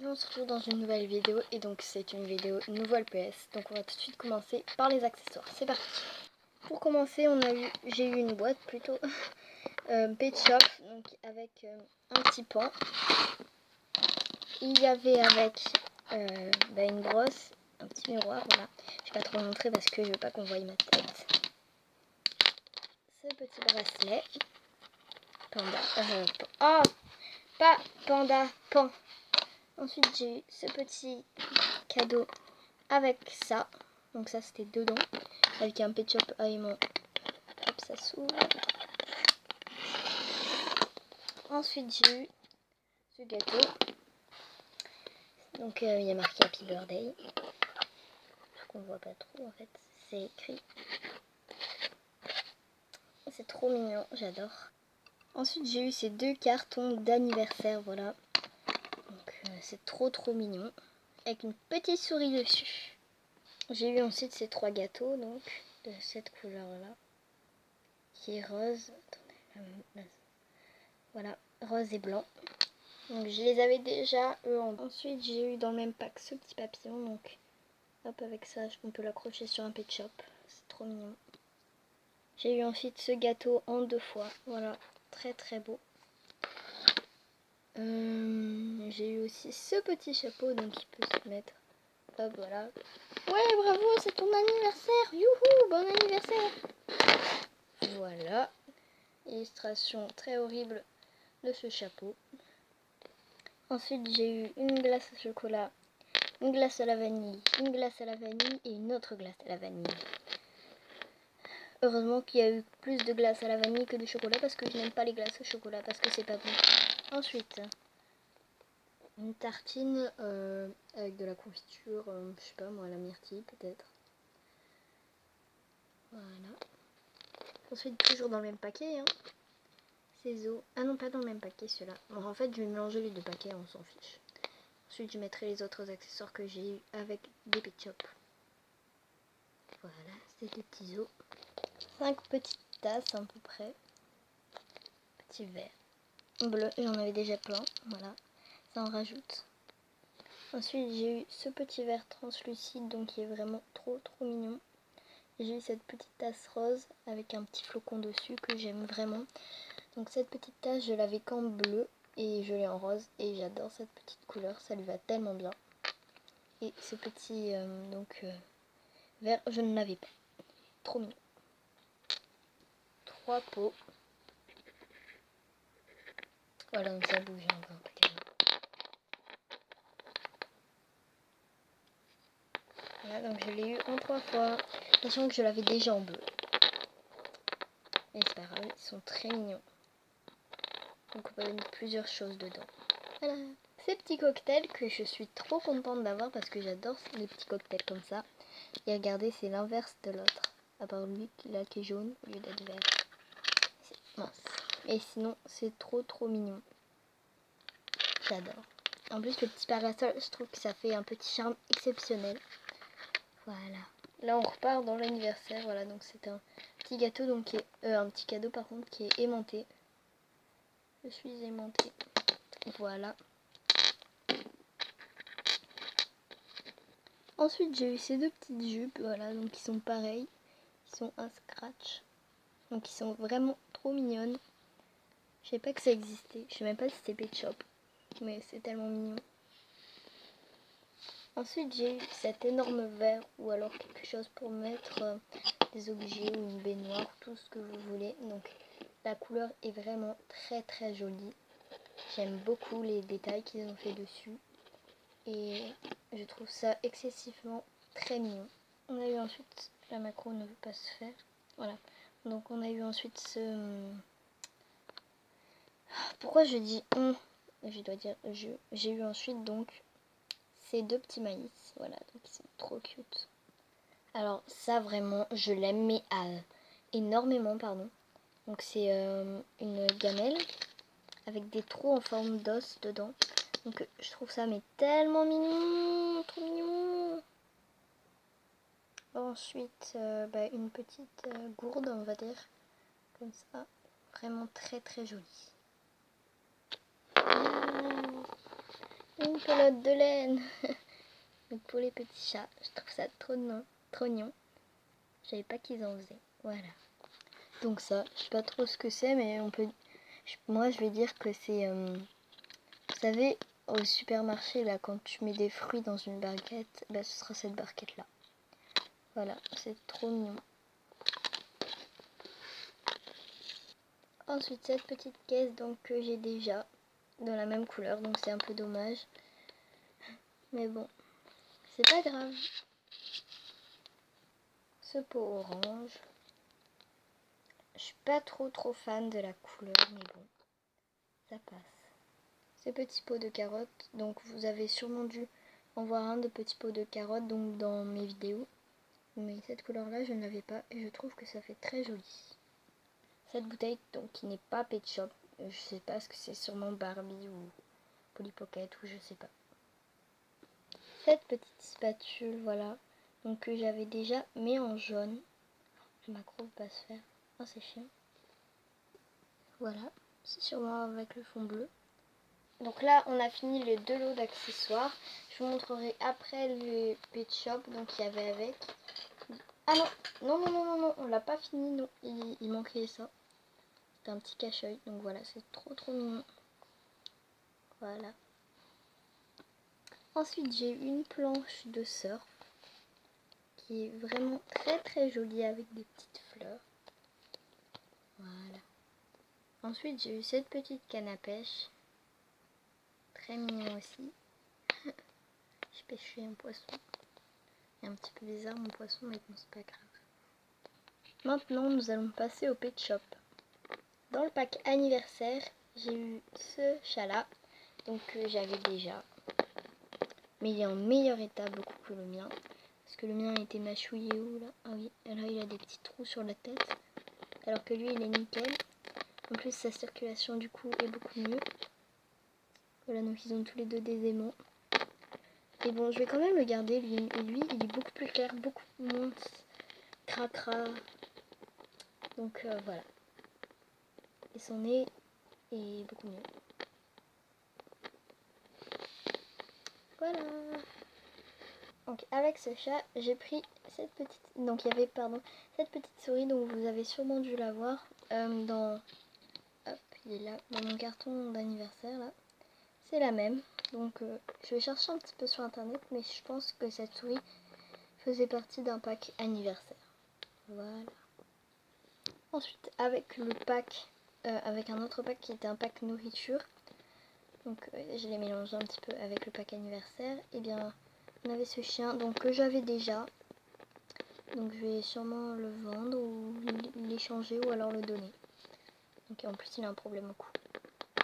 Aujourd'hui on se retrouve dans une nouvelle vidéo et donc c'est une vidéo nouvelle PS. Donc on va tout de suite commencer par les accessoires. C'est parti. Pour commencer j'ai eu une boîte plutôt Pet Shop donc avec un petit pan. Il y avait avec une brosse, un petit miroir, voilà. Je vais pas trop montrer parce que je veux pas qu'on voie ma tête. Ce petit bracelet. Panda. Pas panda, pan. Ensuite j'ai eu ce petit cadeau avec ça. Donc ça c'était dedans. Avec un Pet Shop aimant. Hop, ça s'ouvre. Ensuite j'ai eu ce gâteau. Donc il y a marqué Happy Birthday. Ce qu'on voit pas trop en fait. C'est écrit. C'est trop mignon, j'adore. Ensuite j'ai eu ces deux cartons d'anniversaire, voilà. Donc c'est trop mignon. Avec une petite souris dessus. J'ai eu ensuite ces trois gâteaux, donc de cette couleur là. Qui est rose. Attendez, voilà, rose et blanc. Donc je les avais déjà eux en... Ensuite j'ai eu dans le même pack ce petit papillon. Donc hop, avec ça on peut l'accrocher sur un Pet Shop. C'est trop mignon. J'ai eu ensuite ce gâteau en 2 fois. Voilà, très beau. J'ai eu aussi ce petit chapeau, donc il peut se mettre. Hop, voilà. Ouais, bravo, c'est ton anniversaire. Youhou, bon anniversaire. Voilà. Illustration très horrible de ce chapeau. Ensuite j'ai eu une glace au chocolat, une glace à la vanille, une glace à la vanille et une autre glace à la vanille. Heureusement qu'il y a eu plus de glace à la vanille que de chocolat parce que je n'aime pas les glaces au chocolat parce que c'est pas bon. Ensuite une tartine avec de la confiture, je sais pas moi, la myrtille peut-être. Voilà. Ensuite toujours dans le même paquet, hein. Ces os. Ah non, pas dans le même paquet ceux-là. Bon, en fait je vais mélanger les deux paquets, on s'en fiche. Ensuite je mettrai les autres accessoires que j'ai eu avec des Pet Shop. Voilà, c'est des petits os. 5 petites tasses à peu près. Petit verre. Bleu, j'en avais déjà plein. Voilà, ça en rajoute. Ensuite j'ai eu ce petit verre translucide, donc qui est vraiment trop mignon. J'ai eu cette petite tasse rose avec un petit flocon dessus que j'aime vraiment. Donc cette petite tasse je l'avais qu'en bleu et je l'ai en rose et j'adore cette petite couleur, ça lui va tellement bien. Et ce petit verre je ne l'avais pas. Trop mignon. 3 pots. Voilà, donc ça bouge un peu. Voilà, donc je l'ai eu en 3 fois. Sachant que je l'avais déjà en bleu. Mais c'est pas grave, ils sont très mignons. Donc on peut mettre plusieurs choses dedans. Voilà. Ces petits cocktails que je suis trop contente d'avoir parce que j'adore les petits cocktails comme ça. Et regardez, c'est l'inverse de l'autre. À part lui là qui est jaune au lieu d'être vert. C'est mince. Et sinon, c'est trop mignon. J'adore. En plus, le petit parasol, je trouve que ça fait un petit charme exceptionnel. Voilà. Là, on repart dans l'anniversaire. Voilà, donc c'est un petit gâteau, donc qui est, un petit cadeau par contre, qui est aimanté. Je suis aimantée. Voilà. Ensuite, j'ai eu ces deux petites jupes, voilà, donc qui sont pareilles. Ils sont un scratch. Donc, ils sont vraiment trop mignonnes. Je savais pas que ça existait. Je sais même pas si c'était Pet Shop. Mais c'est tellement mignon. Ensuite, j'ai eu cet énorme verre ou alors quelque chose pour mettre des objets ou une baignoire, tout ce que vous voulez. Donc, la couleur est vraiment très jolie. J'aime beaucoup les détails qu'ils ont fait dessus. Et je trouve ça excessivement très mignon. On a eu ensuite, la macro ne veut pas se faire. Voilà. Donc, on a eu ensuite ce... Pourquoi je dis on? Je dois dire je. J'ai eu ensuite donc ces deux petits maïs. Voilà, donc ils sont trop cute. Alors ça vraiment, je l'aime mais énormément, pardon. Donc c'est une gamelle avec des trous en forme d'os dedans. Donc je trouve ça mais tellement mignon, trop mignon. Ensuite, une petite gourde, on va dire, comme ça. Vraiment très jolie. Une pelote de laine. Donc pour les petits chats, je trouve ça trop mignon. Je savais pas qu'ils en faisaient. Voilà. Donc ça, je sais pas trop ce que c'est, mais moi je vais dire que c'est, vous savez, au supermarché là, quand tu mets des fruits dans une barquette, bah ce sera cette barquette là. Voilà, c'est trop mignon. Ensuite cette petite caisse donc que j'ai déjà dans la même couleur, donc c'est un peu dommage. Mais bon, c'est pas grave. Ce pot orange. Je suis pas trop fan de la couleur, mais bon, ça passe. Ces petits pots de carottes, donc vous avez sûrement dû en voir un de petits pots de carottes donc dans mes vidéos. Mais cette couleur là je ne l'avais pas et je trouve que ça fait très joli. Cette bouteille donc qui n'est pas Pet Shop, je sais pas ce que c'est, sûrement Barbie ou Polly Pocket ou je sais pas. Cette petite spatule, voilà, donc que j'avais déjà mais en jaune. Le macro va pas se faire. Oh c'est chiant. Voilà, c'est sûrement avec le fond bleu. Donc là on a fini les 2 lots d'accessoires. Je vous montrerai après le Pet Shop donc il y avait avec. Ah non, on l'a pas fini, non, il manquait ça. C'est un petit cache-œil, donc voilà, c'est trop mignon. Voilà. Ensuite j'ai une planche de surf qui est vraiment très jolie avec des petites fleurs. Voilà. Ensuite j'ai eu cette petite canne à pêche. Très mignon aussi. J'ai pêché un poisson. Il est un petit peu bizarre mon poisson, mais bon c'est pas grave. Maintenant nous allons passer au Pet Shop. Dans le pack anniversaire, j'ai eu ce chat là, donc j'avais déjà. Mais il est en meilleur état beaucoup que le mien. Parce que le mien était mâchouillé où là? Ah oui, là il a des petits trous sur la tête. Alors que lui il est nickel. En plus sa circulation du coup est beaucoup mieux. Voilà, donc ils ont tous les deux des aimants. Et bon, je vais quand même le garder lui. Et lui il est beaucoup plus clair, beaucoup moins cracra. Donc voilà. Et son nez est beaucoup mieux. Voilà. Donc avec ce chat, j'ai pris cette petite, donc il y avait cette petite souris dont vous avez sûrement dû la voir dans, hop, il est là dans mon carton d'anniversaire là. C'est la même. Donc je vais chercher un petit peu sur internet, mais je pense que cette souris faisait partie d'un pack anniversaire. Voilà. Ensuite avec le pack, avec un autre pack qui était un pack nourriture. Donc je l'ai mélangé un petit peu avec le pack anniversaire. Et bien on avait ce chien donc que j'avais déjà. Donc je vais sûrement le vendre ou l'échanger ou alors le donner. Donc en plus il a un problème au cou.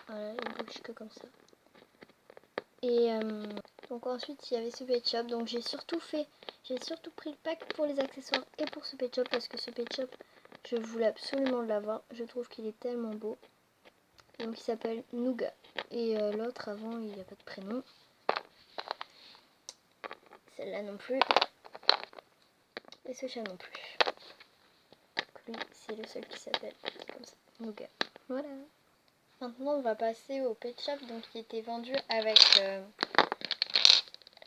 Voilà, il bouge que comme ça. Et donc ensuite il y avait ce Pet Shop. Donc j'ai surtout pris le pack pour les accessoires et pour ce Pet Shop parce que ce Pet Shop je voulais absolument l'avoir. Je trouve qu'il est tellement beau. Donc il s'appelle Nougat. Et l'autre avant il n'y a pas de prénom. Celle-là non plus. Et ce chat non plus. Donc lui c'est le seul qui s'appelle comme ça. Nougat. Voilà. Maintenant on va passer au Pet Shop donc qui était vendu avec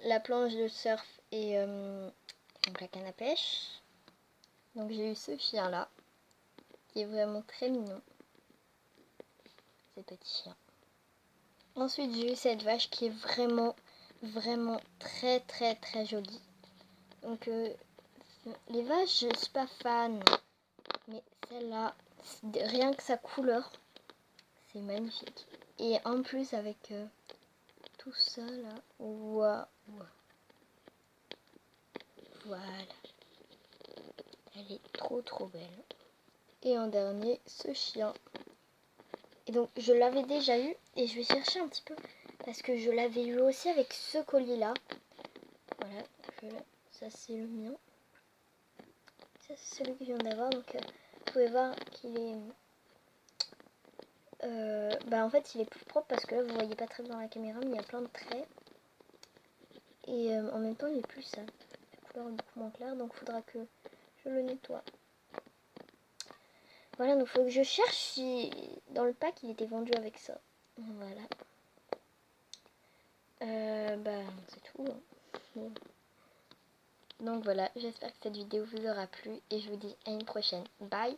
la planche de surf et donc la canne à pêche. Donc j'ai eu ce chien là qui est vraiment très mignon. Ces petits chiens. Ensuite j'ai eu cette vache qui est vraiment très jolie. Donc les vaches je suis pas fan, mais celle-là, rien que sa couleur, c'est magnifique. Et en plus avec tout ça là, waouh. Voilà. Elle est trop belle. Et en dernier, ce chien. Et donc je l'avais déjà eu et je vais chercher un petit peu parce que je l'avais eu aussi avec ce collier là. Voilà, ça c'est le mien. Ça c'est celui que je viens d'avoir. Donc vous pouvez voir qu'il est... en fait il est plus propre parce que là vous voyez pas très bien dans la caméra mais il y a plein de traits. Et en même temps il est plus sale. La couleur est beaucoup moins claire donc il faudra que je le nettoie. Voilà, donc il faut que je cherche si dans le pack il était vendu avec ça. Voilà. Bah, c'est tout. Hein. Bon. Donc voilà, j'espère que cette vidéo vous aura plu et je vous dis à une prochaine. Bye!